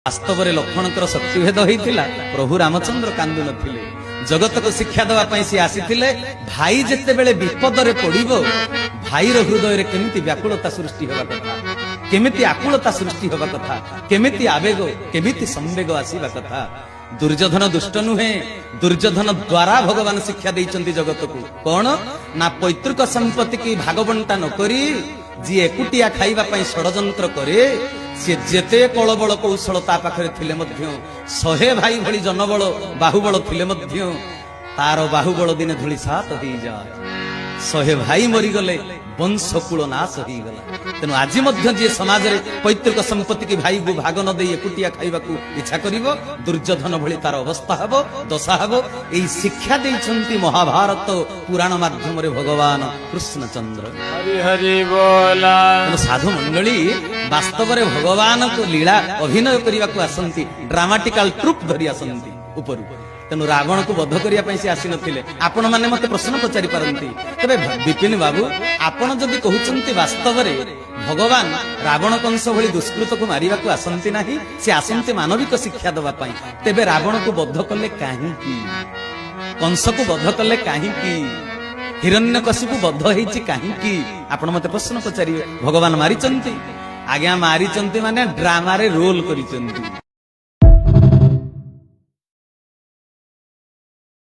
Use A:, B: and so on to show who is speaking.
A: वास्तव में लक्ष्मणकर शक्तिभेद होता प्रभु रामचंद्र कांदु नथिले जगत को शिक्षा देवाई सी आसी भाई जिते बेले विपद रे पड़िबो भाईर हृदय रे केमिति व्याकुलता सृष्टि होगा कथा केमिति आकुलता सृष्टि होगा कथा केमिति आवेग केमिति संवेग आसीबा कथा। दुर्योधन दुष्ट नुहे दुर्योधन द्वारा भगवान शिक्षा देइचंती जगत को कौन ना पैतृक संपत्ति की भागबंटा नकरी जी एकुटिया खाइबा पई षडयंत्र करे से जेते कलबल कौशल ता पाखरे थिले मध्य 100 भाई भली जनबल बाहुबल थिले मध्य तार बाहुबल दिने धूली सात हो जाए 100 भाई मरीगले वंशकूल नाश हो गला। तेणु आज जी समाज रे पैतृक संपत्ति की भाई को भाग न दे एकुटिया खाइबा को इच्छा करिवो दुर्योधन भली तार अवस्था हबो दशा हबो। एई शिक्षा देइछंती महाभारत पुराण माध्यम रे भगवान कृष्णचंद्र
B: हरि हरि बोला।
A: साधु मंडली वास्तव रे भगवान को लीला अभिनय करिबा को आसंती ड्रामाटिकल ट्रुप धरि आसंती ऊपर। तेणु रावण को बध करने से आसी नथिले आपण माने मते प्रश्न पचारि पारंती तबे विपिन बाबू आपण जदि कहउचंती वास्तव रे भगवान रावण कंस भली दुष्कृत को मारिबा को आसंती नाही से आसंती मानविक शिक्षा देबा पई तेबे रावण को बध कले काहे की कंस को बध कले काहे की हिरण्यकशिपु बध हेछि काहे की आपण मते प्रश्न पचारिबे। भगवान मारिचंती आज्ञा मारिचंती माने ड्रामा रे रोल करिचंती